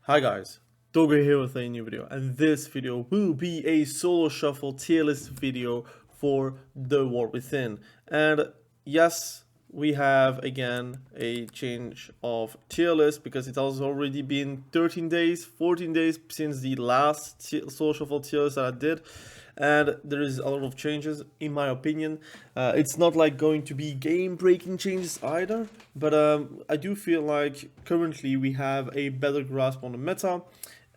Hi guys, Dogo here with a new video, and this video will be a solo shuffle tier list video for the War Within. And yes, we have again a change of tier list because it has already been 13 days, 14 days since the last solo shuffle tier list that I did. And there is a lot of changes in my opinion. It's not like going to be game breaking changes either, but I do feel like currently we have a better grasp on the meta,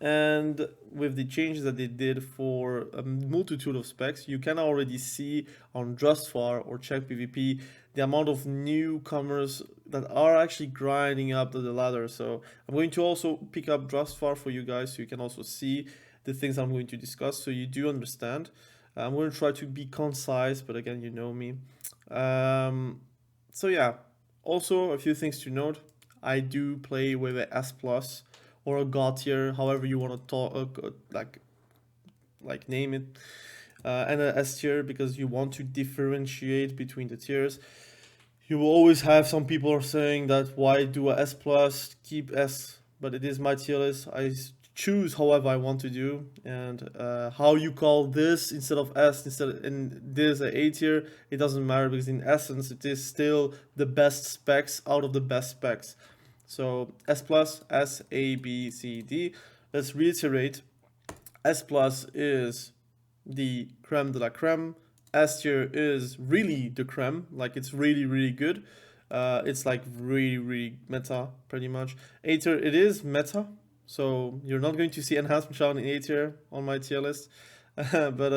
and with the changes that they did for a multitude of specs, you can already see on Drustfar or Check PvP the amount of newcomers that are actually grinding up the ladder. So I'm going to also pick up Drustfar for you guys so you can also see the things I'm going to discuss so you do understand. I'm going to try to be concise, but again, you know me. So yeah, also a few things to note. I do play with a S plus or a God tier, however you want to talk, like name it, and a S tier because you want to differentiate between the tiers. You will always have some people are saying that why do a S plus, keep S, but it is my tier list. I choose however I want to do, and how you call this instead of S, instead in this A tier, it doesn't matter because in essence it is still the best specs out of the best specs. So S plus, S, A, B, C, D. Let's reiterate. S plus is the creme de la creme. S tier is really the creme, like it's really good. It's like really meta, pretty much. A tier, it is meta, so you're not going to see enhancement shot in A tier on my tier list, but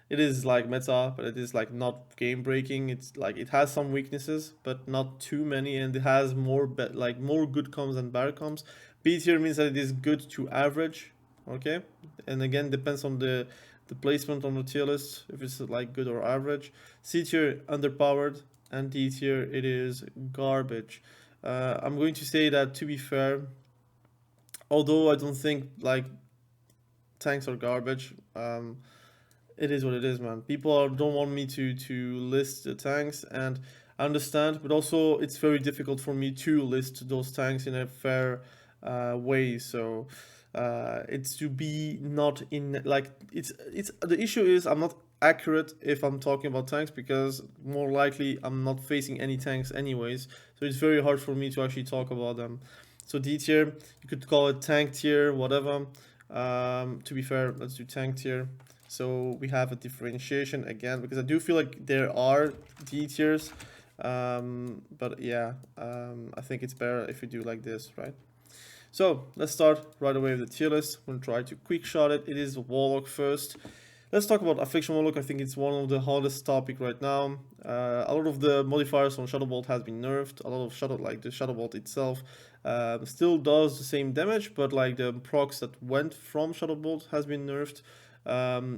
it is like meta, but it is like not game breaking. It's like it has some weaknesses, but not too many, and it has more more good comms than bad comms. B tier means that it is good to average, okay, and again depends on the placement on the tier list if it's like good or average. C tier underpowered, and D tier it is garbage. I'm going to say that to be fair, although I don't think like tanks are garbage, it is what it is, man. People don't want me to list the tanks, and I understand, but also it's very difficult for me to list those tanks in a fair way. So it's to be not in like it's the issue is I'm not accurate if I'm talking about tanks because more likely I'm not facing any tanks anyways. So it's very hard for me to actually talk about them. So D tier, you could call it tank tier, whatever. To be fair, let's do tank tier. So we have a differentiation again because I do feel like there are D tiers, but yeah, I think it's better if we do like this, right? So let's start right away with the tier list. I'm gonna try to quick shot it. It is Warlock first. Let's talk about affliction Warlock. I think it's one of the hardest topic right now. A lot of the modifiers on Shadowbolt has been nerfed. A lot of the Shadowbolt itself still does the same damage, but like the procs that went from Shadowbolt has been nerfed.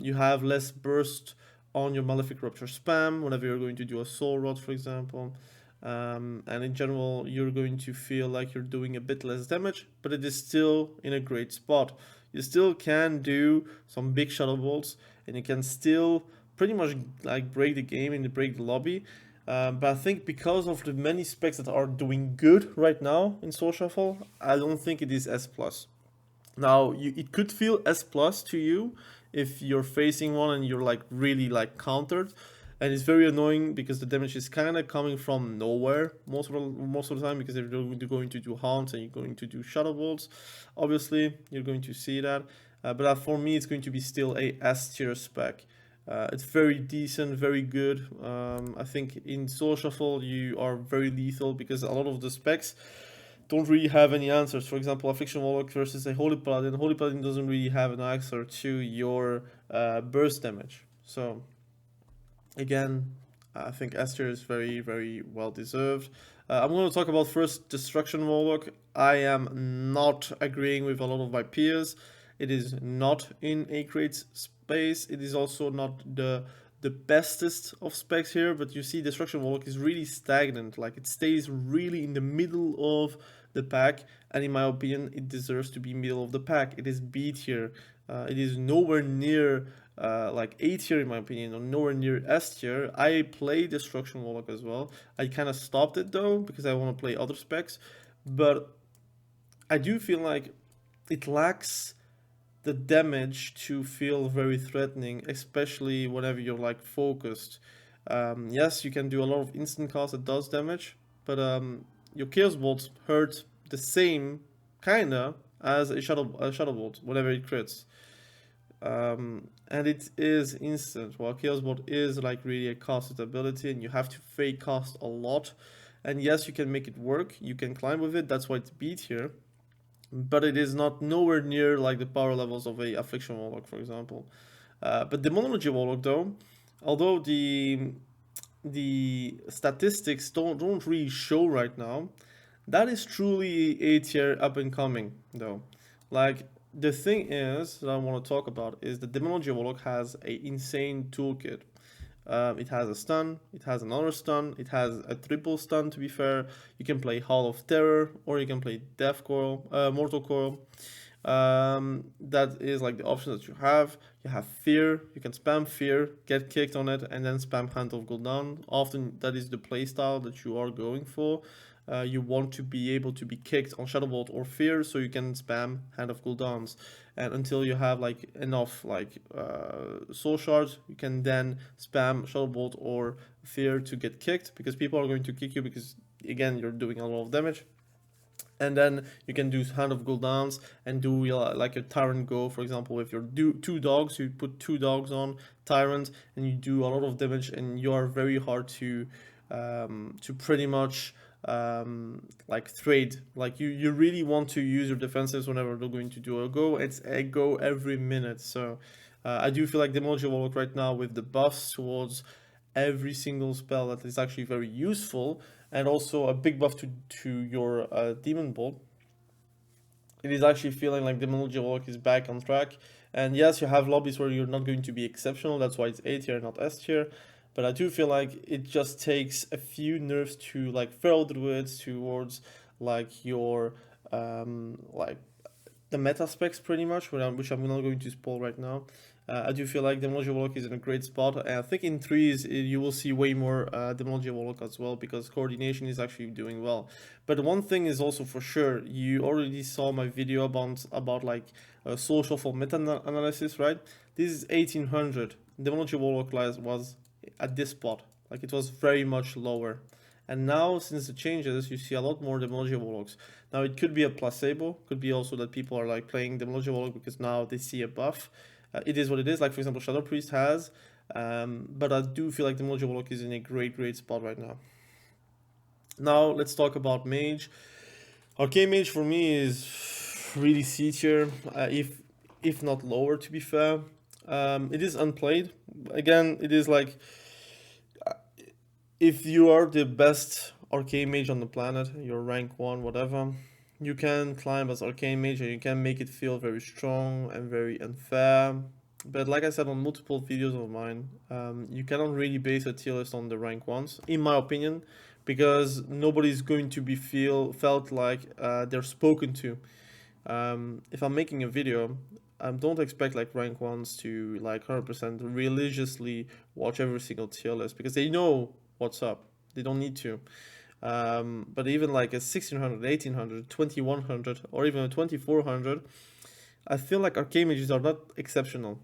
You have less burst on your Malefic Rupture spam whenever you're going to do a Soul Rod, for example. And in general, you're going to feel like you're doing a bit less damage, but it is still in a great spot. You still can do some big Shadow Bolts, and you can still pretty much like break the game and break the lobby. But I think because of the many specs that are doing good right now in Soul Shuffle, I don't think it is S plus. Now, it could feel S plus to you if you're facing one and you're like really like countered, and it's very annoying because the damage is kind of coming from nowhere most of the time because if you're going to do haunts and you're going to do shadow bolts, obviously you're going to see that. But for me, it's going to be still a S tier spec. It's very decent, very good. I think in Soul Shuffle you are very lethal because a lot of the specs don't really have any answers. For example, Affliction Warlock versus a Holy Paladin. Holy Paladin doesn't really have an answer to your burst damage. So, again, I think Esther is very well deserved. I'm going to talk about first Destruction Warlock. I am not agreeing with a lot of my peers. It is not in a great space. It is also not the bestest of specs here, but you see Destruction Warlock is really stagnant. Like it stays really in the middle of the pack, and in my opinion, it deserves to be middle of the pack. It is B tier. It is nowhere near like A tier in my opinion, or nowhere near S tier. I play Destruction Warlock as well. I kind of stopped it though because I want to play other specs, but I do feel like it lacks the damage to feel very threatening, especially whenever you're like focused. Yes, you can do a lot of instant cast that does damage, but your Chaos Bolt hurt the same kinda as a Shadow Bolt whenever it crits. And it is instant, while Chaos Bolt is like really a casted ability, and you have to fake cast a lot. And yes, you can make it work, you can climb with it, that's why it's beat here, but it is not nowhere near like the power levels of a affliction warlock, for example. But demonology warlock though, although the statistics don't really show right now, that is truly A tier up and coming though. Like the thing is that I want to talk about is the demonology warlock has a insane toolkit. It has a stun, it has another stun, it has a triple stun to be fair. You can play Hall of Terror, or you can play Death Coil, Mortal Coil. That is like the options that you have. You have Fear, you can spam Fear, get kicked on it, and then spam Hand of Gul'dan. Often that is the playstyle that you are going for. You want to be able to be kicked on Shadow Bolt or Fear, so you can spam Hand of Gul'dans, and until you have like enough like soul shards, you can then spam Shadow Bolt or Fear to get kicked, because people are going to kick you because again you're doing a lot of damage. And then you can do Hand of Gul'dans and do like a Tyrant Go, for example. If you're two dogs, you put two dogs on Tyrant and you do a lot of damage, and you are very hard to pretty much like trade. Like you really want to use your defensives whenever they're going to do a go. It's a go every minute. So I do feel like Demonology Warlock right now, with the buffs towards every single spell, that is actually very useful, and also a big buff to your Demon Bolt. It is actually feeling like Demonology Warlock is back on track. And yes, you have lobbies where you're not going to be exceptional, that's why it's A tier, not S tier. But I do feel like it just takes a few nerfs to like Feral Druids towards like your like the meta specs pretty much, which I'm not going to spoil right now. I do feel like Demonology Warlock is in a great spot, and I think in 3s you will see way more Demonology Warlock as well, because coordination is actually doing well. But one thing is also for sure, you already saw my video about like soul shuffle meta analysis, right? This is 1800. Demonology Warlock was at this spot, like it was very much lower. And now, since the changes, you see a lot more Demonology Warlocks. Now, it could be a placebo, could be also that people are like playing Demonology Warlock because now they see a buff. It is what it is, like for example, Shadow Priest has. But I do feel like Demonology Warlock is in a great spot right now. Now, let's talk about Mage. Arcane Mage for me is really C tier, if not lower, to be fair. It is unplayed. Again, it is like, if you are the best Arcane Mage on the planet, you're rank 1, whatever, you can climb as Arcane Mage and you can make it feel very strong and very unfair. But like I said on multiple videos of mine, you cannot really base a tier list on the rank 1s, in my opinion, because nobody's going to be felt like they're spoken to. If I'm making a video, don't expect like rank 1s to like 100% religiously watch every single tier list, because they know what's up. They don't need to. But even like a 1600, 1800, 2100, or even a 2400, I feel like Arcane Mages are not exceptional.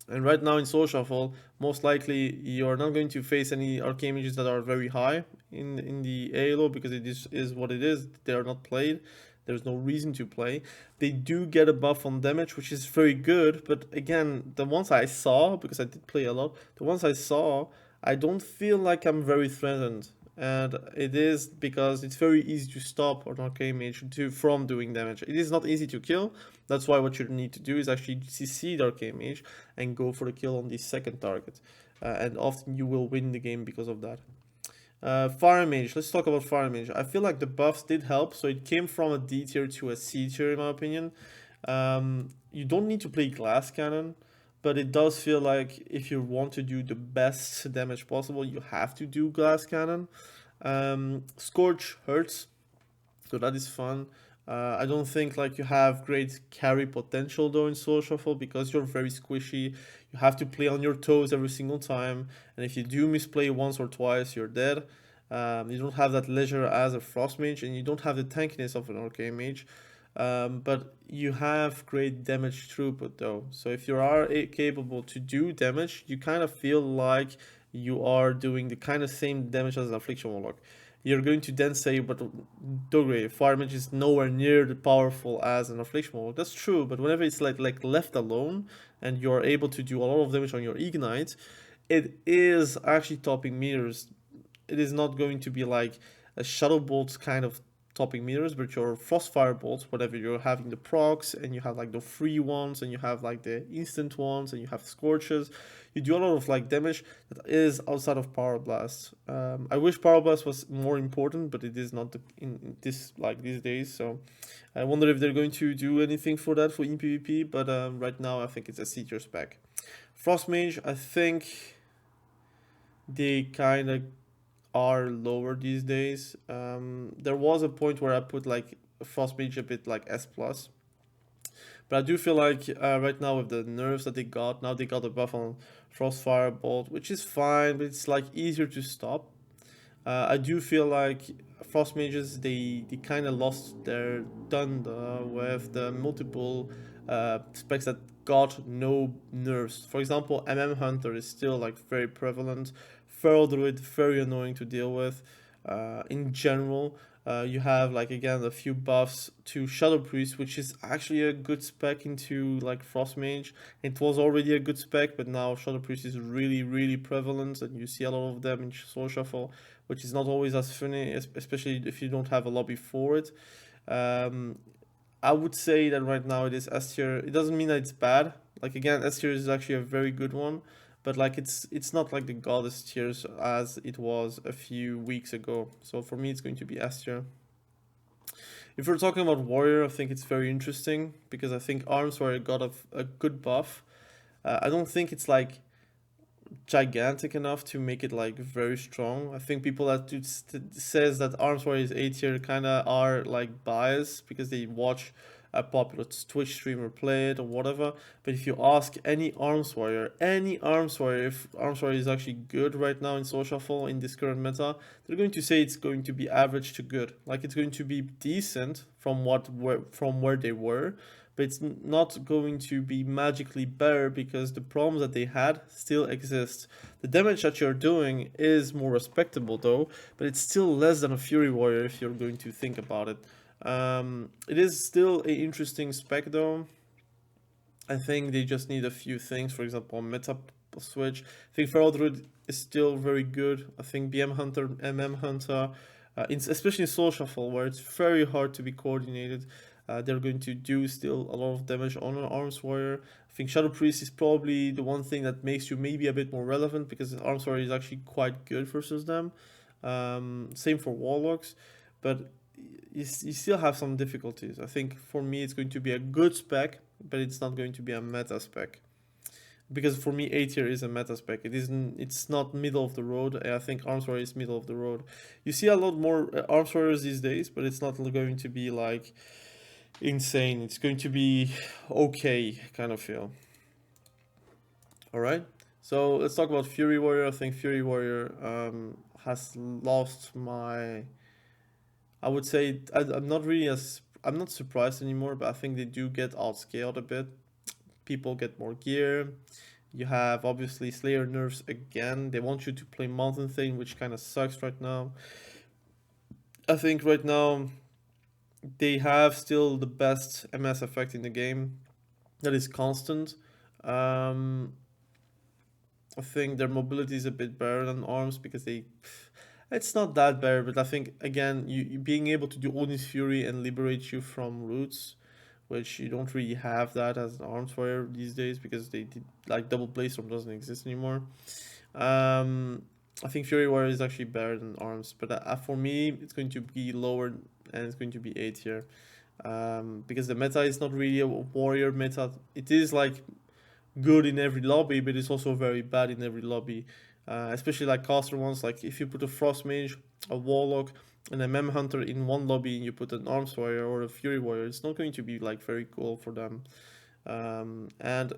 And right now in Soul Shuffle, most likely you're not going to face any Arcane Mages that are very high in the ALO, because it is what it is. They are not played. There's no reason to play. They do get a buff on damage, which is very good. But again, the ones I saw, because I did play a lot, the ones I saw, I don't feel like I'm very threatened. And it is because it's very easy to stop an Arcane Mage from doing damage. It is not easy to kill. That's why what you need to do is actually CC the Arcane Mage and go for the kill on the second target. And often you will win the game because of that. Fire Mage, let's talk about Fire Mage. I feel like the buffs did help, so it came from a D tier to a C tier in my opinion. You don't need to play Glass Cannon, but it does feel like if you want to do the best damage possible, you have to do Glass Cannon. Scorch hurts, so that is fun. I don't think like you have great carry potential though in Soul Shuffle, because you're very squishy. You have to play on your toes every single time, and if you do misplay once or twice, you're dead. You don't have that leisure as a Frost Mage, and you don't have the tankiness of an Arcane Mage. but you have great damage throughput though. So if you are capable to do damage, you kind of feel like you are doing the kind of same damage as an affliction warlock. You're going to then say, but Dogre, fire mage is nowhere near the powerful as an affliction warlock. That's true, but whenever it's like left alone and you're able to do a lot of damage on your ignite, it is actually topping meters. It is not going to be like a shadow bolt kind of topping meters, but your frostfire bolts, whatever you're having the procs and you have like the free ones and you have like the instant ones and you have scorches, you do a lot of like damage that is outside of power blast. I wish power blast was more important, but it is not in this like these days. So I wonder if they're going to do anything for that for in PvP. But right now I think it's a C tier spec. Frost mage, I think they kind of are lower these days. There was a point where I put like Frost Mage a bit like S plus, but I do feel like right now with the nerfs that they got, now they got a buff on Frostfire Bolt, which is fine, but it's like easier to stop. I do feel like Frost Mages, they kind of lost their thunder with the multiple specs that got no nerfs. For example, Hunter is still like very prevalent. Feral Druid, very annoying to deal with. In general, you have like again a few buffs to Shadow Priest, which is actually a good spec into like Frost Mage. It was already a good spec, but now Shadow Priest is really prevalent, and you see a lot of them in Soul Shuffle, which is not always as funny, especially if you don't have a lobby for it. I would say that right now it is S tier. It doesn't mean that it's bad. Like again, S tier is actually a very good one, but like it's not like the goddess tiers as it was a few weeks ago. So for me, it's going to be S tier. If we're talking about warrior, I think it's very interesting because I think arms warrior got a good buff. I don't think it's like gigantic enough to make it like very strong. I think people that says that arms warrior is A tier kind of are like biased because they watch a popular Twitch streamer play it or whatever. But if you ask any arms warrior, if arms warrior is actually good right now in Soul Shuffle in this current meta, they're going to say it's going to be average to good. Like it's going to be decent from where they were, but it's not going to be magically better because the problems that they had still exist. The damage that you're doing is more respectable though, but it's still less than a Fury Warrior if you're going to think about it. It is still an interesting spec though. I think they just need a few things, for example, meta switch. I think Feral Druid is still very good. I think BM Hunter, MM Hunter, especially in Soul Shuffle, where it's very hard to be coordinated. They're going to do still a lot of damage on an Arms Warrior. I think Shadow Priest is probably the one thing that makes you maybe a bit more relevant because Arms Warrior is actually quite good versus them. Same for Warlocks, but you still have some difficulties. I think for me it's going to be a good spec, but it's not going to be a meta spec. Because for me, A tier is a meta spec. It's not middle of the road. I think Arms Warrior is middle of the road. You see a lot more Arms Warriors these days, but it's not going to be like insane. It's going to be okay kind of feel. All right. So let's talk about Fury Warrior. I think Fury Warrior has lost my. I would say I'm not surprised anymore, but I think they do get outscaled a bit. People get more gear. You have obviously Slayer nerfs again. They want you to play Mountain Thing, which kind of sucks right now. I think right now they have still the best MS effect in the game. That is constant. I think their mobility is a bit better than arms because it's not that better, but I think again you being able to do Odin's Fury and liberate you from roots, which you don't really have that as an arms warrior these days because they did like double Blaze doesn't exist anymore. I think Fury Warrior is actually better than arms, but for me it's going to be lower and it's going to be A tier. Because the meta is not really a warrior meta. It is like good in every lobby, but it's also very bad in every lobby. Especially like caster ones, like if you put a Frost Mage, a Warlock, and a Mem Hunter in one lobby and you put an Arms Warrior or a Fury Warrior, it's not going to be like very cool for them. And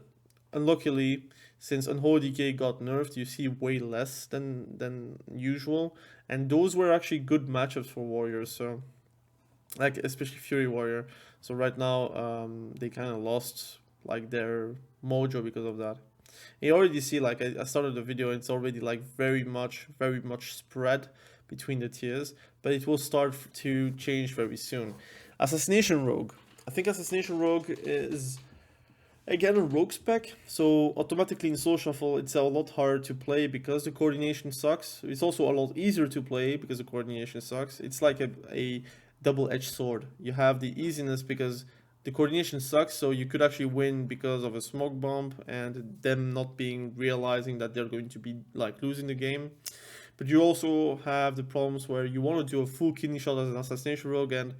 unluckily, since Unholy Decay got nerfed, you see way less than usual, and those were actually good matchups for warriors. So, like especially Fury Warrior. So right now, they kind of lost like their mojo because of that. You already see, like I started the video, it's already like very much spread between the tiers, but it will start to change very soon. Assassination Rogue. I think Assassination Rogue is again a rogue spec, so automatically in Soul Shuffle it's a lot harder to play because the coordination sucks. It's also a lot easier to play because the coordination sucks. It's like a double-edged sword. You have the easiness because the coordination sucks, so you could actually win because of a smoke bomb and them not being realizing that they're going to be like losing the game. But you also have the problems where you want to do a full kidney shot as an assassination rogue, and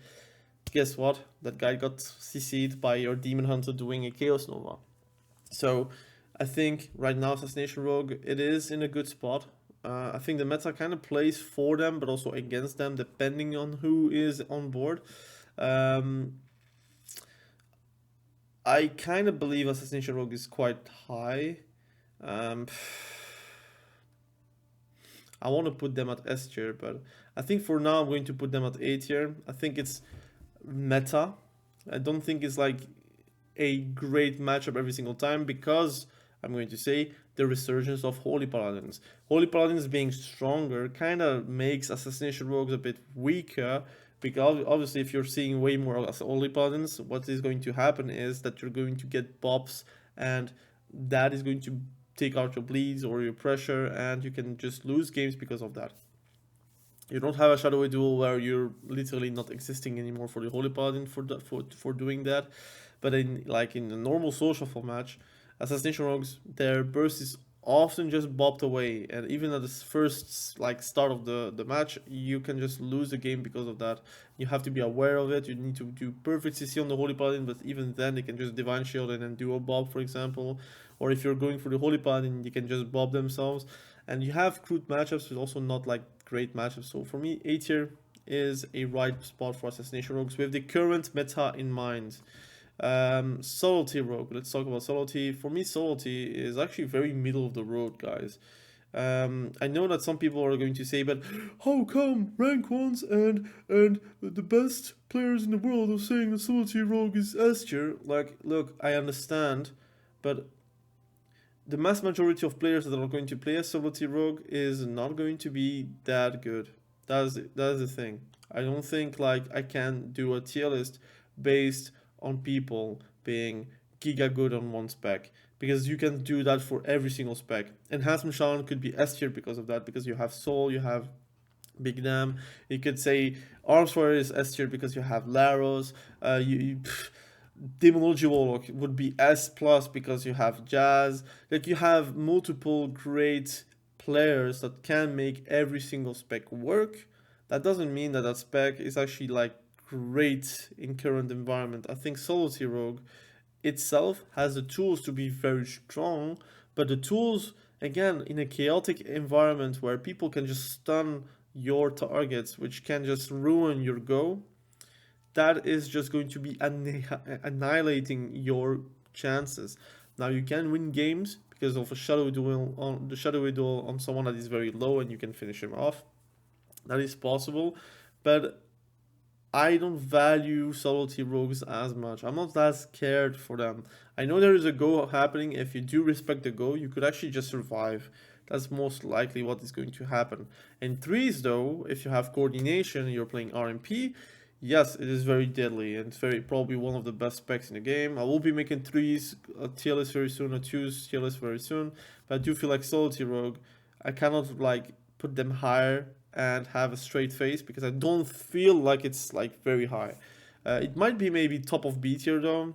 guess what? That guy got CC'd by your demon hunter doing a chaos nova. So I think right now assassination rogue, it is in a good spot. I think the meta kind of plays for them, but also against them, depending on who is on board. I kind of believe assassination rogue is quite high. I want to put them at S tier, but I think for now I'm going to put them at A tier. I think it's meta. I don't think it's like a great matchup every single time because I'm going to say the resurgence of Holy Paladins. Holy Paladins being stronger kind of makes Assassination Rogues a bit weaker because obviously if you're seeing way more Holy Paladins, what is going to happen is that you're going to get buffs and that is going to take out your bleeds or your pressure and you can just lose games because of that. You don't have a shadowy duel where you're literally not existing anymore for the Holy Paladin for doing that. But in like in a normal Soul Shuffle match, Assassination Rogues, their burst is often just bopped away, and even at the first like start of the match, you can just lose the game because of that. You have to be aware of it. You need to do perfect CC on the Holy Paladin, but even then they can just Divine Shield and then do a bob, for example. Or if you're going for the Holy Paladin, you can just bob themselves. And you have crude matchups, but also not like great matchups. So for me, A tier is a right spot for Assassination Rogues with the current meta in mind. Subtlety Rogue. Let's talk about Subtlety. For me, Subtlety is actually very middle of the road, guys. I know that some people are going to say, but how come rank 1s and the best players in the world are saying that Subtlety Rogue is S tier? Like, look, I understand, but the mass majority of players that are going to play a Subtlety Rogue is not going to be that good. That is the thing. I don't think like I can do a tier list based on people being giga good on one spec, because you can do that for every single spec. Enhancement Shaman could be S tier because of that, because you have Soul, you have Big Dam. You could say Arms Warrior is S tier because you have Laros. Demonology Warlock would be S plus because you have Jazz. Like you have multiple great players that can make every single spec work. That doesn't mean that that spec is actually like great in current environment. I think Subtlety Rogue itself has the tools to be very strong, but the tools again in a chaotic environment where people can just stun your targets, which can just ruin your go, that is just going to be annihilating your chances. Now you can win games because of a shadowy duel on someone that is very low and you can finish him off. That is possible, but I don't value Subtlety Rogues as much. I'm not that scared for them. I know there is a go happening. If you do respect the go, you could actually just survive. That's most likely what is going to happen. In threes though, if you have coordination and you're playing RMP, yes, it is very deadly and it's very probably one of the best specs in the game. I will be making threes a tier list very soon, a twos tier list very soon. But I do feel like Subtlety Rogue, I cannot like put them higher and have a straight face because I don't feel like it's like very high. It might be maybe top of B tier though.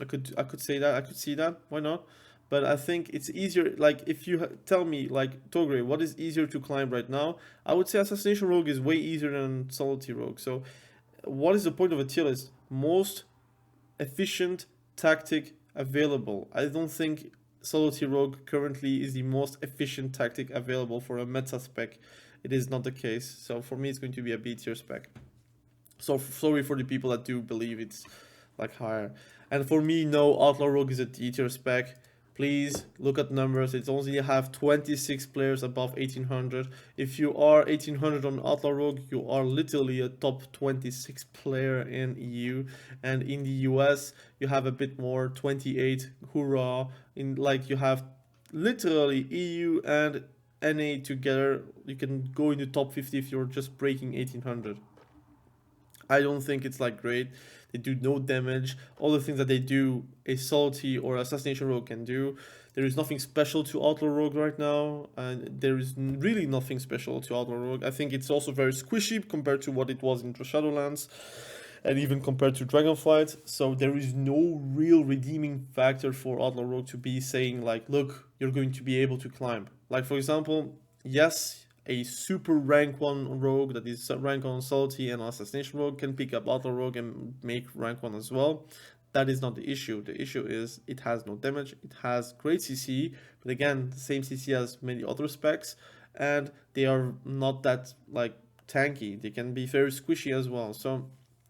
I could say that. I could see that. Why not? But I think it's easier. Like if you tell me like Togre, what is easier to climb right now? I would say Assassination Rogue is way easier than Subtlety Rogue. So what is the point of a tier list? Most efficient tactic available. I don't think Subtlety Rogue currently is the most efficient tactic available for a meta spec. It is not the case. So for me, it's going to be a B tier spec. So sorry for the people that do believe it's like higher. And for me, no, Outlaw Rogue is a D tier spec. please look at numbers. It's only have 26 players above 1800. If you are 1800 on Outlaw Rogue, you are literally a top 26 player in EU, and in the US you have a bit more, 28. Hoorah! In like you have literally EU and NA together. You can go in the top 50 if you're just breaking 1800. I don't think it's like great. They do no damage. All the things that they do, a salty or assassination rogue can do. There is nothing special to Outlaw Rogue right now, and there is really nothing special to Outlaw Rogue. I think it's also very squishy compared to what it was in Shadowlands, and even compared to Dragonflight. So there is no real redeeming factor for Outlaw Rogue to be saying like, look, you're going to be able to climb. Like for example, yes, a super rank 1 rogue that is rank 1 salty and assassination rogue can pick up Outlaw Rogue and make rank 1 as well. That is not the issue. The issue is it has no damage, it has great CC, but again, the same CC as many other specs, and they are not that like tanky. They can be very squishy as well. So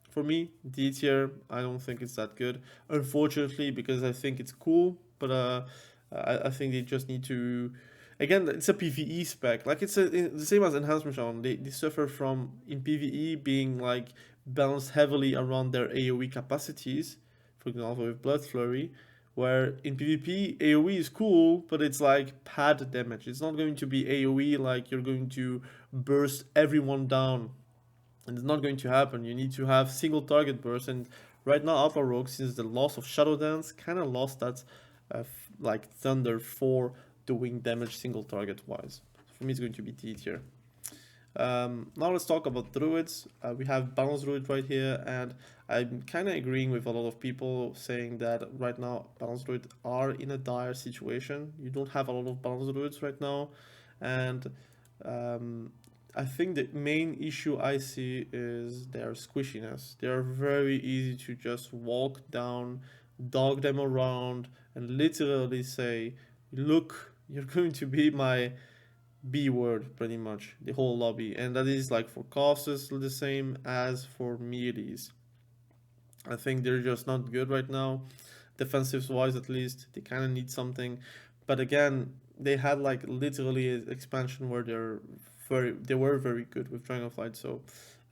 for me, D tier, I don't think it's that good, unfortunately, because I think it's cool, but I think they just need to. Again, it's a PvE spec. Like it's the same as enhancement Shaman. They suffer from in PvE being like balanced heavily around their AoE capacities. For example, with Blood Flurry, where in PvP AoE is cool, but it's like pad damage. It's not going to be AoE like you're going to burst everyone down. And it's not going to happen. You need to have single target burst. And right now, Outlaw Rogue, since the loss of Shadowlands, kind of lost that like Thunder for doing damage single target wise. For me, it's going to be D tier. Now let's talk about Druids. We have Balanced Druid right here, and I'm kind of agreeing with a lot of people saying that right now Balanced Druids are in a dire situation. You don't have a lot of Balanced Druids right now, and I think the main issue I see is their squishiness. They are very easy to just walk down, dog them around, and literally say, look, you're going to be my B word pretty much, the whole lobby. And that is like for casters the same as for melees. I think they're just not good right now, defensive wise at least. They kind of need something. But again, they had like literally an expansion where they were very good with Dragonflight. So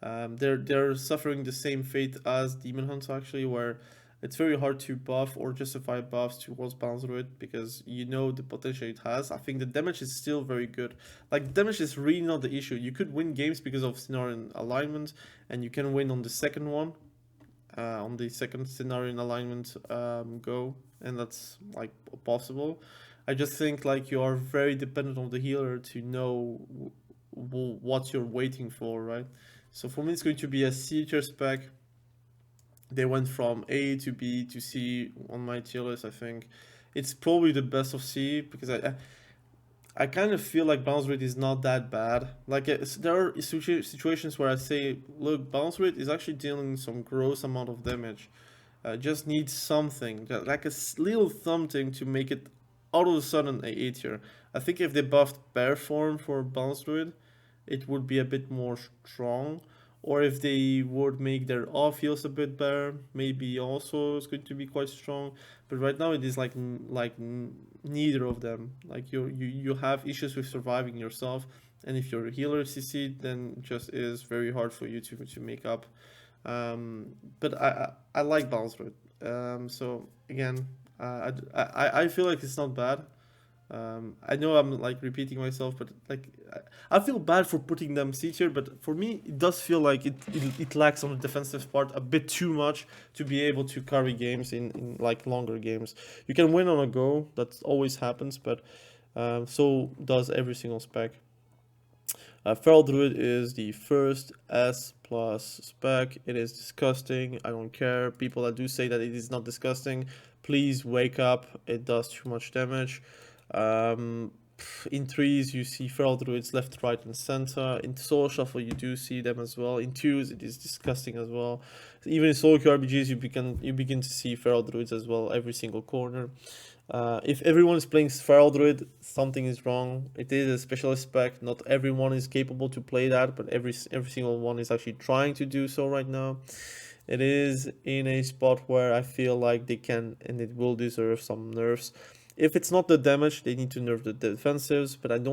they're suffering the same fate as Demon Hunter actually, where it's very hard to buff or justify buffs towards Balanced Druid because you know the potential it has. I think the damage is still very good. Like, damage is really not the issue. You could win games because of scenario alignment, and you can win on the second one, on the second scenario in alignment go, and that's like possible. I just think like you are very dependent on the healer to know what you're waiting for, right? So for me, it's going to be a C tier spec. They went from A to B to C on my tier list. I think it's probably the best of C because I kind of feel like bounce rate is not that bad. Like there are situations where I say, look, bounce rate is actually dealing some gross amount of damage. Just needs something, like a little something to make it all of a sudden a A tier. I think if they buffed bear form for bounce druid, it would be a bit more strong. Or if they would make their off heals a bit better, maybe also it's going to be quite strong. But right now it is like neither of them. Like you have issues with surviving yourself, and if your healer is CC, then it just is very hard for you to make up. But I like Balanced Druid. So again, I feel like it's not bad. I know I'm like repeating myself, but like I feel bad for putting them C tier, but for me it does feel like it lacks on the defensive part a bit too much to be able to carry games in like longer games. You can win on a go, that always happens, but so does every single spec. Feral Druid is the first S+ spec. It is disgusting. I don't care. People that do say that it is not disgusting, please wake up. It does too much damage. In 3s you see Feral Druids left, right and center. In Soul Shuffle you do see them as well. In 2s it is disgusting as well. Even in solo queue RPGs you begin to see Feral Druids as well every single corner. If everyone is playing Feral Druid, something is wrong. It is a specialist spec. Not everyone is capable to play that, but every single one is actually trying to do so right now. It is in a spot where I feel like they can and it will deserve some nerfs. If it's not the damage, they need to nerf the defensives, but I'm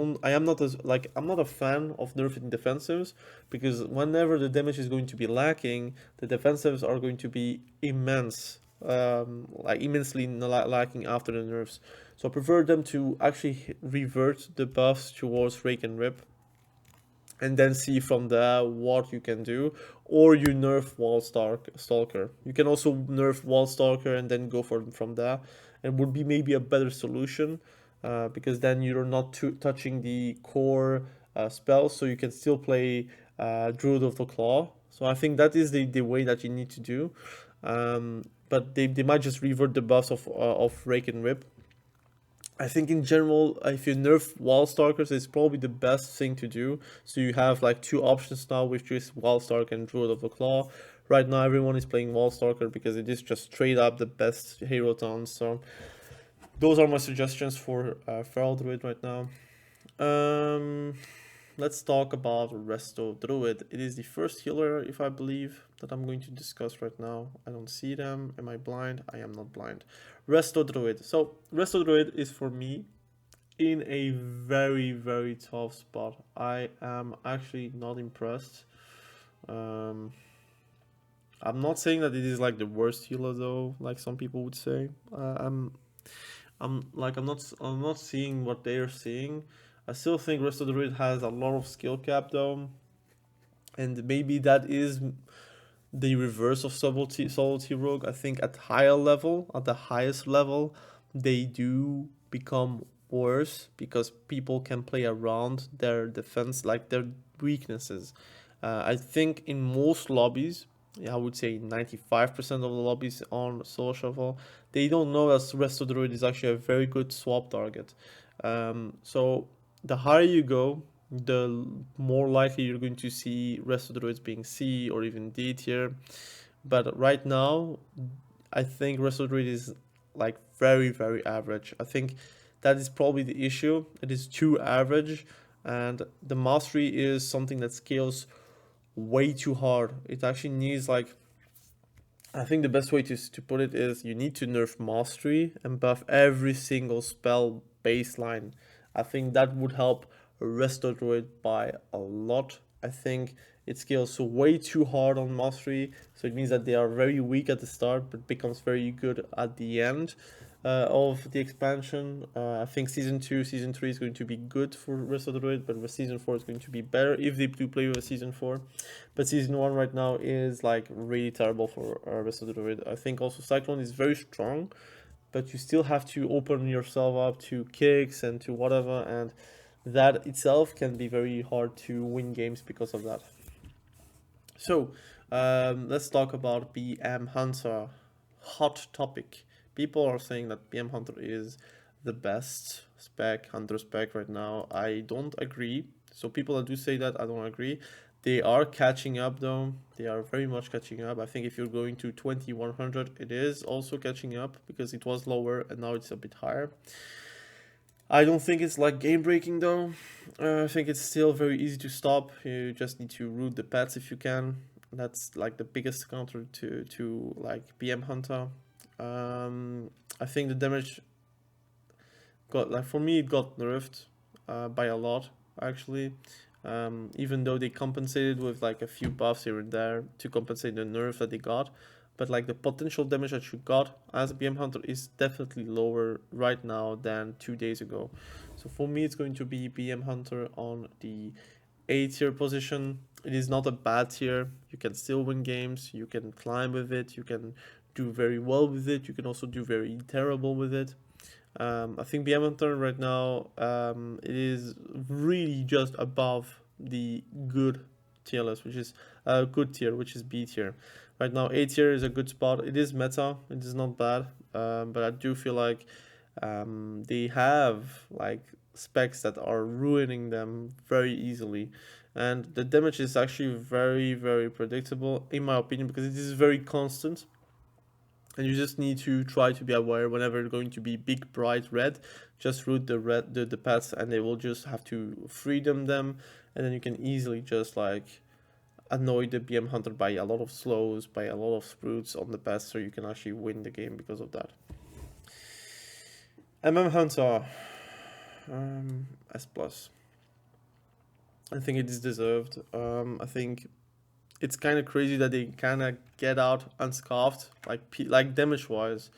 not a fan of nerfing defensives, because whenever the damage is going to be lacking, the defensives are going to be immense, like immensely lacking after the nerfs. So I prefer them to actually revert the buffs towards Rake and Rip, and then see from there what you can do. Or you nerf Stalker. You can also nerf Wall Stalker and then go from there. It would be maybe a better solution, because then you're not touching the core spells, so you can still play Druid of the Claw. So I think that is the way that you need to do. But they might just revert the buffs of Rake and Rip. I think in general, if you nerf Wall Stalkers, it's probably the best thing to do. So you have like two options now, which is Wall Stalker and Druid of the Claw. Right now, everyone is playing Wall Stalker because it is just straight up the best hero towns. So those are my suggestions for Feral Druid right now. Let's talk about Resto Druid. It is the first healer, if I believe, that I'm going to discuss right now. I don't see them. Am I blind? I am not blind. Resto Druid. So Resto Druid is for me in a very, very tough spot. I am actually not impressed. I'm not saying that it is like the worst healer though, like some people would say. I'm not seeing what they are seeing. I still think Resto Druid has a lot of skill cap though, and maybe that is the reverse of Subtlety Rogue. I think at higher level, at the highest level, they do become worse because people can play around their defense, like their weaknesses. I think in most lobbies, I would say 95% of the lobbies on Solo Shuffle, they don't know that Resto Druid is actually a very good swap target. So the higher you go, the more likely you're going to see Resto Druids being C or even D tier. But right now, I think Resto Druid is like very, very average. I think that is probably the issue. It is too average, and the mastery is something that scales way too hard. It actually needs like, I think the best way to put it is you need to nerf mastery and buff every single spell baseline. I think that would help Resto Druid by a lot. I think it scales way too hard on mastery, so it means that they are very weak at the start but becomes very good at the end of the expansion. I think Season 2, Season 3 is going to be good for Resto Druid, but Season 4 is going to be better if they do play with a Season 4. But Season 1 right now is like really terrible for Resto Druid. I think also Cyclone is very strong, but you still have to open yourself up to kicks and to whatever, and that itself can be very hard to win games because of that. So let's talk about BM Hunter. Hot topic. People are saying that BM Hunter is the best hunter spec right now. I don't agree. So people that do say that, I don't agree. They are catching up though. They are very much catching up. I think if you're going to 2100, it is also catching up because it was lower and now it's a bit higher. I don't think it's like game breaking though. I think it's still very easy to stop. You just need to root the pets if you can. That's like the biggest counter to like BM Hunter. I think the damage got, like, for me it got nerfed by a lot actually. Even though they compensated with like a few buffs here and there to compensate the nerf that they got, but like the potential damage that you got as a BM Hunter is definitely lower right now than 2 days ago. So for me it's going to be BM Hunter on the A tier position. It is not a bad tier. You can still win games, you can climb with it, you can do very well with it, you can also do very terrible with it. I think BM Hunter right now, it is really just above the good tier list, which is a good tier, which is B tier. Right now, A tier is a good spot. It is meta, it is not bad, but I do feel like they have like specs that are ruining them very easily. And the damage is actually very, very predictable, in my opinion, because it is very constant. And you just need to try to be aware whenever you're going to be big bright red, just root the pets and they will just have to freedom them, and then you can easily just like annoy the BM Hunter by a lot of slows, by a lot of sprouts on the pets, so you can actually win the game because of that. Hunter, S plus. I think it is deserved. I think it's kind of crazy that they kind of get out unscarfed, like damage wise.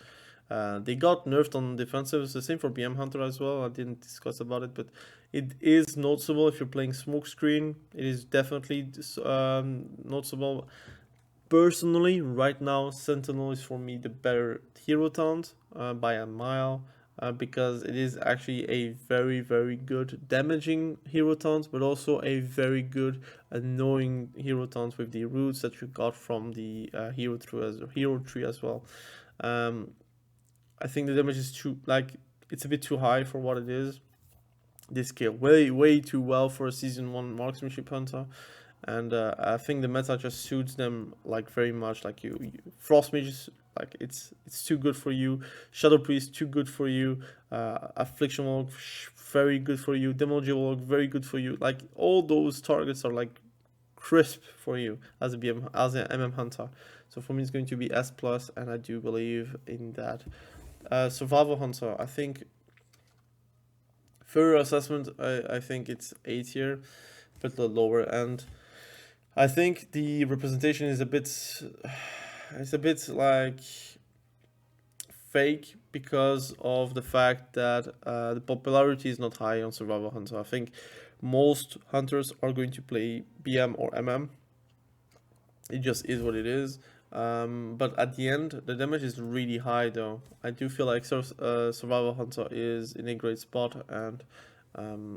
They got nerfed on defensive. It's the same for BM Hunter as well. I didn't discuss about it, but it is noticeable if you're playing Smokescreen. It is definitely noticeable. Personally, right now, Sentinel is for me the better hero taunt by a mile. Because it is actually a very, very good damaging hero taunt, but also a very good annoying hero taunt with the roots that you got from the hero tree as well. I think the damage is it's a bit too high for what it is. They scale way too well for a season 1 marksmanship hunter. And I think the meta just suits them like very much. Like Frost Mage, like it's too good for you. Shadow Priest too good for you. Affliction Warlock very good for you. Demonology Warlock very good for you. Like all those targets are like crisp for you as an MM hunter. So for me it's going to be S plus, and I do believe in that. Survival hunter, I think further assessment, I think it's A tier, but the lower end. I think the representation is a bit like fake because of the fact that the popularity is not high on Survival Hunter. I think most hunters are going to play BM or MM. It just is what it is. But at the end, the damage is really high though. I do feel like Survival Hunter is in a great spot, and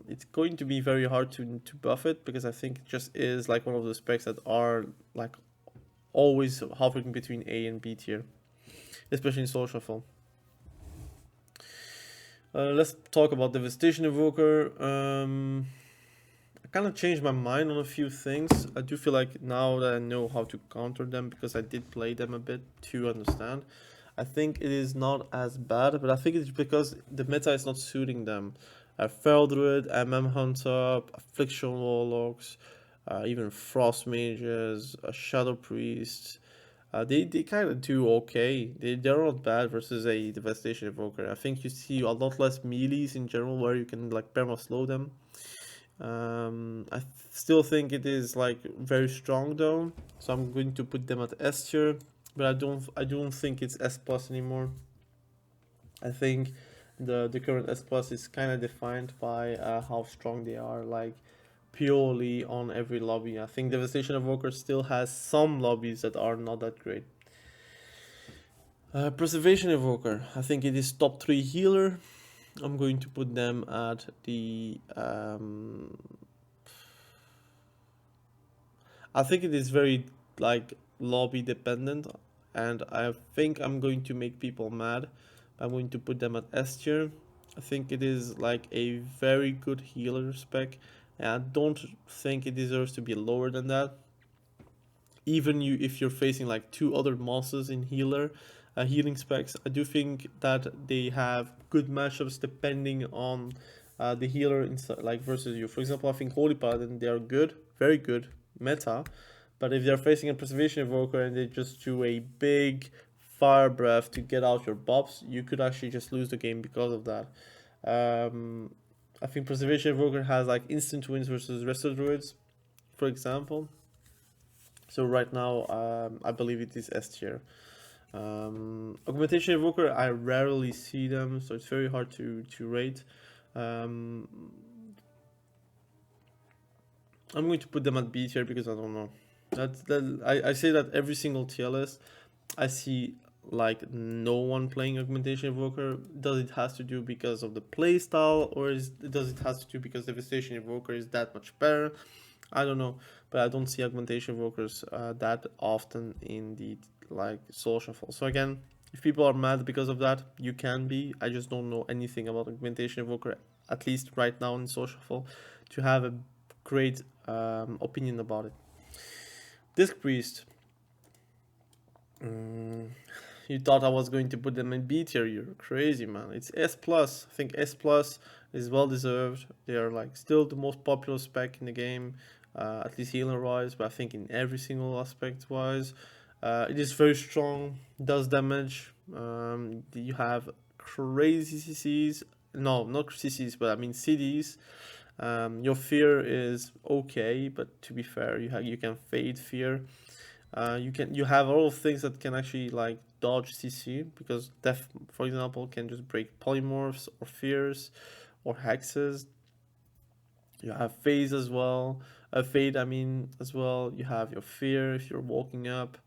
it's going to be very hard to buff it, because I think it just is like one of the specs that are like always hovering between A and B tier, especially in Soul Shuffle. Let's talk about Devastation Evoker. I kind of changed my mind on a few things. I do feel like now that I know how to counter them, because I did play them a bit to understand, I think it is not as bad, but I think it's because the meta is not suiting them. Feral Druid, MM Hunter, Affliction Warlocks, even Frost Mages, Shadow Priests. They kind of do okay. They're not bad versus a Devastation Evoker. I think you see a lot less melees in general where you can like perma slow them. I still think it is like very strong though, so I'm going to put them at S tier, but I don't think it's S plus anymore. I think the current S plus is kind of defined by how strong they are, like purely on every lobby. I think Devastation Evoker still has some lobbies that are not that great. Preservation Evoker, I think it is top 3 healer. I'm going to put them at the I think it is very like lobby dependent, and I think I'm going to make people mad. I'm going to put them at S tier. I think it is like a very good healer spec, and I don't think it deserves to be lower than that. Even if you're facing like 2 other monsters in healing specs, I do think that they have good matchups depending on the healer inside, like versus you. For example, I think Holy Paladin, they are good, very good meta, but if they're facing a Preservation Evoker and they just do a big fire breath to get out your buffs, you could actually just lose the game because of that. I think Preservation Evoker has like instant wins versus Resto Druids, for example. So right now, I believe it is S tier. Augmentation Evoker, I rarely see them, so it's very hard to rate. I'm going to put them at B tier because I don't know. I say that every single tier list. I see like no one playing Augmentation Evoker. Does it has to do because of the playstyle, or does it has to do because Devastation Evoker is that much better? I don't know, but I don't see Augmentation Evokers that often in the like Soul Shuffle. So again, if people are mad because of that, you can be. I just don't know anything about Augmentation Evoker, at least right now in Soul Shuffle, to have a great opinion about it. Disc Priest. You thought I was going to put them in B tier? You're crazy, man. It's S plus. I think S plus is well deserved. They are like still the most popular spec in the game, at least healer wise, but I think in every single aspect wise. It is very strong, does damage. You have crazy CCs. No, not CCs, but I mean CDs. Your fear is okay, but to be fair, you can fade fear. You have all of things that can actually like dodge CC, because Death, for example, can just break polymorphs or fears or hexes. You have phase as well, fade. I mean as well. You have your fear if you're walking up.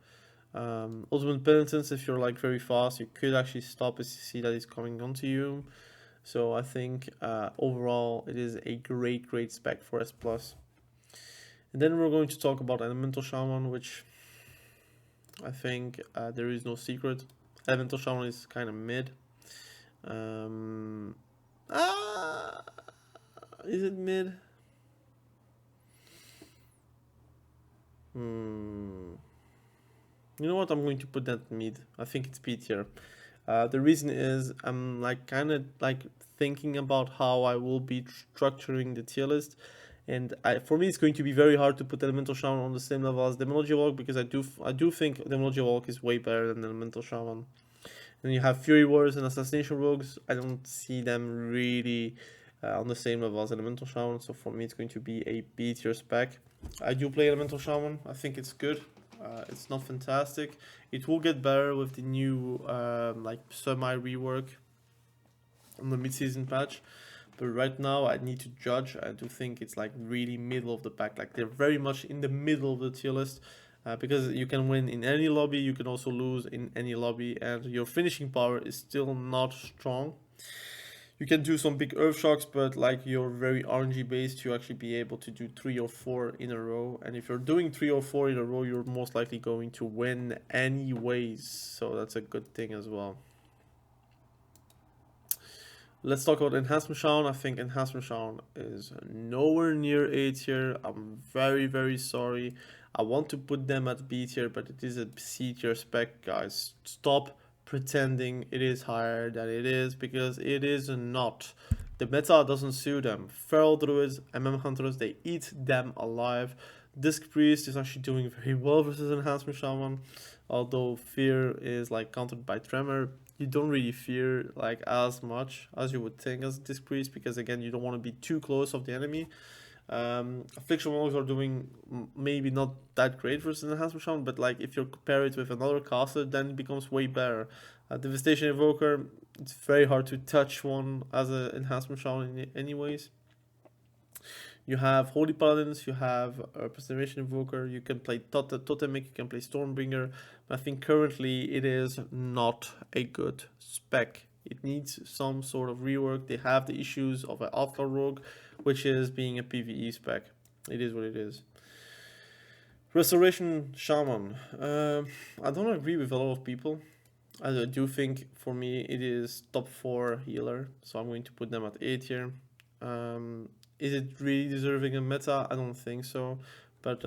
Ultimate penitence, if you're like very fast, you could actually stop a CC that is coming onto you. So I think overall it is a great spec for S+. And then we're going to talk about Elemental Shaman, which I think there is no secret. Elemental Shaman is kind of mid. Is it mid? You know what? I'm going to put that mid. I think it's B tier. The reason is I'm like kind of like thinking about how I will be structuring the tier list, and for me it's going to be very hard to put Elemental Shaman on the same level as Demonology Warlock, because I do think Demonology Warlock is way better than Elemental Shaman. Then you have Fury Wars and Assassination Rogues. I don't see them really on the same level as Elemental Shaman, so for me it's going to be a B tier spec. I do play Elemental Shaman. I think it's good. It's not fantastic. It will get better with the new like semi rework on the mid-season patch, but right now I need to judge. I do think it's like really middle of the pack. Like they're very much in the middle of the tier list, because you can win in any lobby, you can also lose in any lobby, and your finishing power is still not strong. You can do some big earth shocks, but like you're very RNG based to actually be able to do 3 or 4 in a row. And if you're doing 3 or 4 in a row, you're most likely going to win anyways. So that's a good thing as well. Let's talk about Enhancement Shaman. I think Enhancement Shaman is nowhere near A tier. I'm very sorry. I want to put them at B tier, but it is a C tier spec, guys. Stop pretending it is higher than it is, because it is not. The meta doesn't suit them. Feral Druids, Hunters, they eat them alive. Disc Priest is actually doing very well versus Enhancement Shaman, although Fear is like countered by Tremor. You don't really fear like as much as you would think as Disc Priest, because again you don't want to be too close of the enemy. Affliction Warlocks are doing maybe not that great versus Enhancement Shaman, but like if you compare it with another caster, then it becomes way better. Devastation Evoker, it's very hard to touch one as an Enhancement Shaman anyways. You have Holy Paladins, you have Preservation Evoker, you can play Totemic, you can play Stormbringer, but I think currently it is not a good spec. It needs some sort of rework. They have the issues of an Outlaw Rogue, which is being a PvE spec. It is what it is. Restoration Shaman. I don't agree with a lot of people. I do think for me it is top 4 healer, so I'm going to put them at A tier. Is it really deserving a meta? I don't think so, but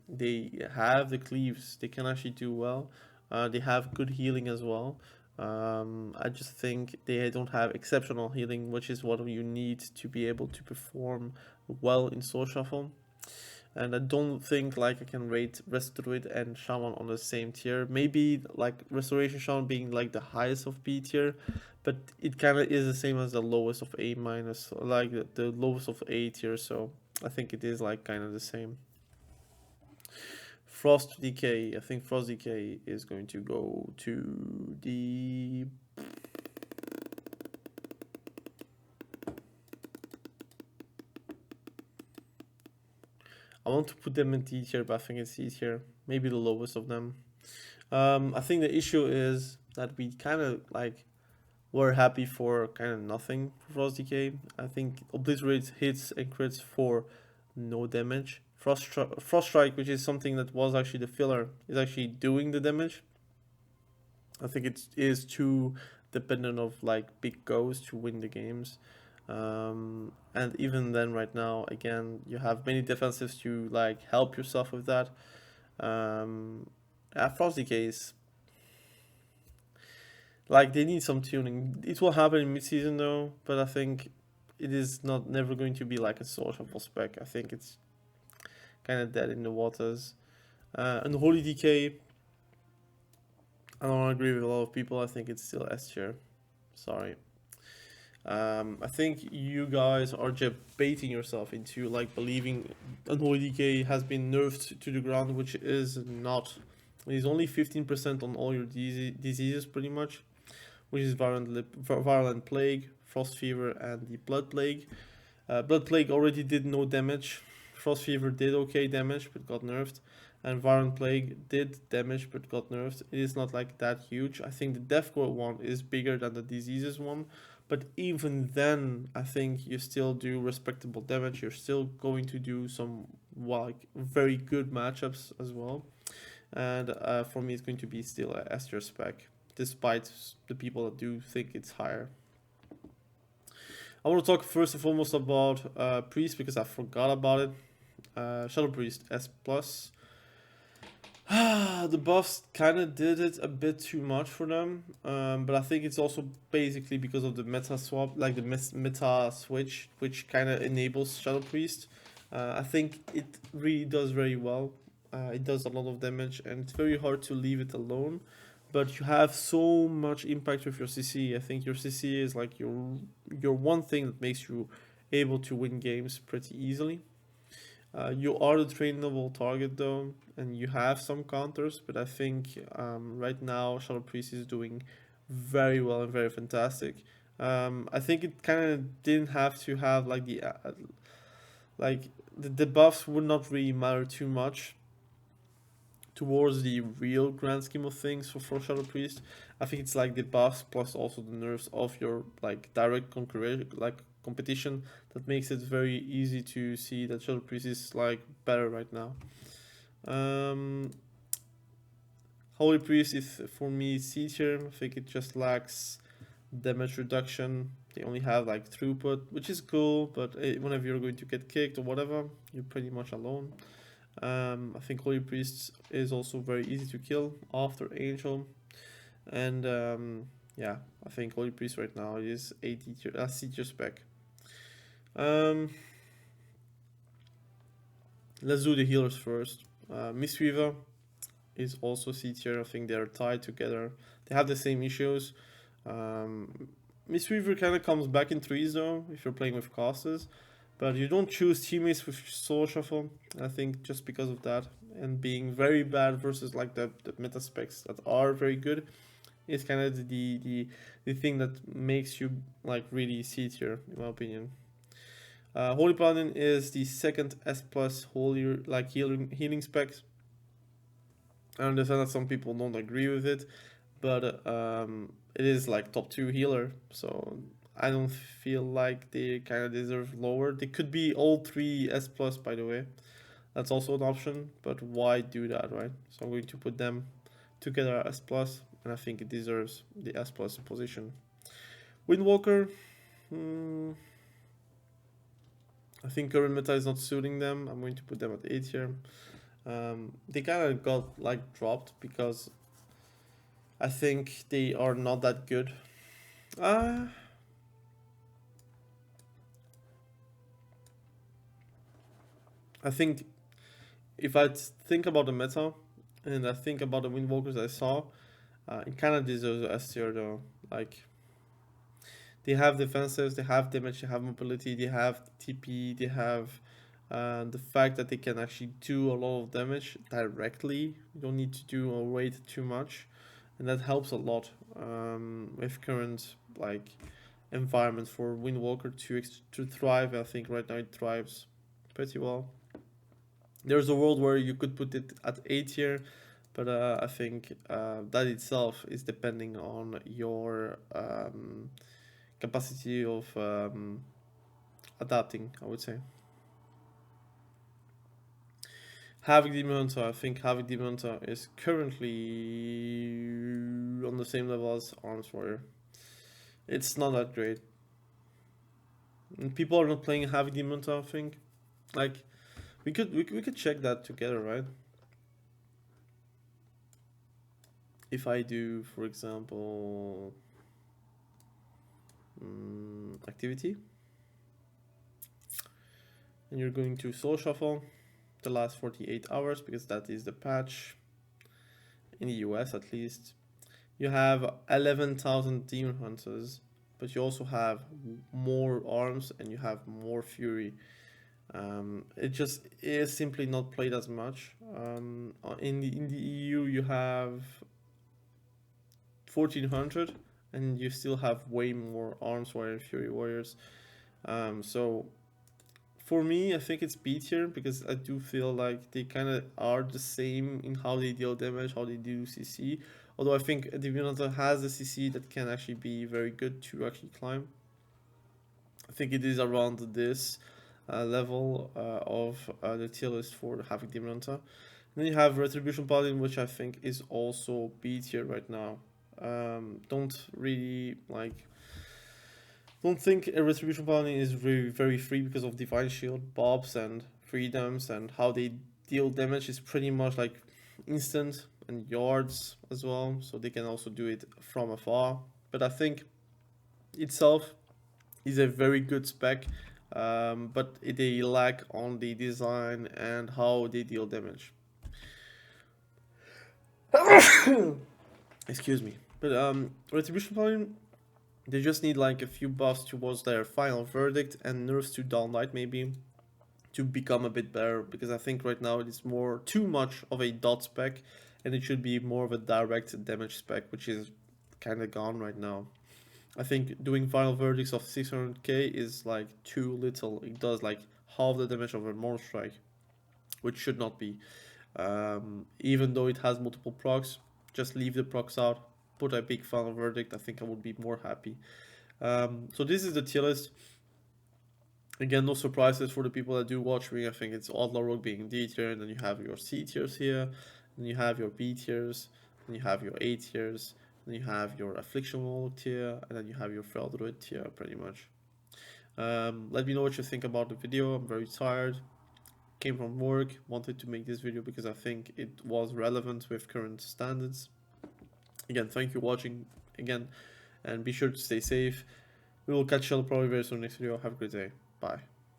they have the cleaves. They can actually do well. They have good healing as well. I just think they don't have exceptional healing, which is what you need to be able to perform well in Soul Shuffle. And I don't think like I can rate Druid and Shaman on the same tier. Maybe like Restoration Shaman being like the highest of B tier, but it kind of is the same as the lowest of A minus, like the lowest of A tier. So I think it is like kind of the same. Frost Decay. I think Frost Decay is going to go to the... I want to put them in D tier, but I think it's C tier. Maybe the lowest of them. I think the issue is that we kind of like were happy for kind of nothing for Frost Decay. I think Obliterate hits and crits for no damage. Frost Strike, which is something that was actually the filler, is actually doing the damage. I think it is too dependent of like big goes to win the games. And even then right now, again, you have many defensives to like help yourself with that. Frost Decay is like they need some tuning. It will happen in mid-season though, but I think it is not never going to be like a Soul Shuffle spec. I think it's kind of dead in the waters. Unholy Decay, I don't agree with a lot of people. I think it's still S tier. Sorry. I think you guys are just baiting yourself into like believing unholy decay has been nerfed to the ground, which is not. It is only 15% on all your diseases pretty much, which is virulent plague, frost fever, and the blood plague. Blood plague already did no damage. Frost fever did okay damage but got nerfed, and virulent plague did damage but got nerfed. It is not like that huge. I think the death core one is bigger than the diseases one, but even then I think you still do respectable damage. You're still going to do some like very good matchups as well, and for me it's going to be still a S tier spec, despite the people that do think it's higher. I want to talk first and foremost about Priest because I forgot about it. Shadow Priest S+. The buffs kind of did it a bit too much for them, but I think it's also basically because of the meta swap, like the meta switch, which kind of enables Shadow Priest. I think it really does very well. It does a lot of damage, and it's very hard to leave it alone. But you have so much impact with your CC. I think your CC is like your one thing that makes you able to win games pretty easily. You are the trainable target though, and you have some counters, but I think right now Shadow Priest is doing very well and very fantastic. I think it kind of didn't have to have like the buffs would not really matter too much towards the real grand scheme of things for Shadow Priest. I think it's like the buffs plus also the nerfs of your like direct competition that makes it very easy to see that Shadow Priest is like better right now. Holy Priest is for me C tier. I think it just lacks damage reduction. They only have like throughput, which is cool, but whenever you're going to get kicked or whatever, you're pretty much alone. I think Holy Priest is also very easy to kill after Angel, and yeah, I think Holy Priest right now is a C tier spec. Let's do the healers first. Mistweaver is also C tier. I think they're tied together. They have the same issues. Mistweaver kind of comes back in threes though if you're playing with casters, but you don't choose teammates with Soul Shuffle. I think just because of that, and being very bad versus like the meta specs that are very good, is kind of the thing that makes you like really C tier in my opinion. Holy Paladin is the second S+ holy like healing specs. I understand that some people don't agree with it, but it is like top 2 healer, so I don't feel like they kind of deserve lower. They could be all 3 S+, by the way. That's also an option, but why do that, right? So I'm going to put them together as S+, and I think it deserves the S+ position. Windwalker, I think current meta is not suiting them. I'm going to put them at A tier. They kind of got like dropped because I think they are not that good. I think if I think about the meta and I think about the windwalkers I saw, it kind of deserves S tier though. Like, they have defensives, they have damage, they have mobility, they have TP, they have the fact that they can actually do a lot of damage directly. You don't need to do or wait too much, and that helps a lot with current like environment for Windwalker to thrive. I think right now it thrives pretty well. There's a world where you could put it at A tier, but I think that itself is depending on your capacity of adapting, I would say. Havoc Demon Hunter, I think Havoc Demon Hunter is currently on the same level as Arms Warrior. It's not that great. And people are not playing Havoc Demon Hunter, I think. Like, we could check that together, right? If I do, for example, activity, and you're going to Soul Shuffle the last 48 hours because that is the patch in the US at least, you have 11,000 demon hunters but you also have more arms and you have more fury. It just is simply not played as much. In the EU you have 1400 and you still have way more arms warrior and fury warriors. So for me, I think it's B tier because I do feel like they kind of are the same in how they deal damage, how they do CC. Although I think Divinata has a CC that can actually be very good to actually climb. I think it is around this level of the tier list for having Divinata. Then you have Retribution Paladin, which I think is also B tier right now. Don't really like. Don't think a Retribution Paladin is very free because of Divine Shield, buffs, and freedoms, and how they deal damage is pretty much like instant and yards as well, so they can also do it from afar. But I think itself is a very good spec, but they lack on the design and how they deal damage. Excuse me. But Retribution Paladin, they just need like a few buffs towards their final verdict and nerfs to downlight maybe to become a bit better, because I think right now it is more too much of a dot spec and it should be more of a direct damage spec, which is kind of gone right now. I think doing final verdicts of 600k is like too little. It does like half the damage of a Mortal Strike, which should not be. Even though it has multiple procs, just leave the procs out, put a big final verdict. I think I would be more happy. So this is the tier list. Again, no surprises for the people that do watch me. I think it's Outlaw Rogue being D tier, and then you have your C tiers here, and you have your B tiers, and you have your A tiers, and you have your affliction Warlock tier, and then you have your Feral Druid tier, pretty much. Let me know what you think about the video. I'm very tired. Came from work, wanted to make this video because I think it was relevant with current standards. Again, thank you for watching again, and be sure to stay safe. We will catch you all probably very soon next video. Have a great day. Bye.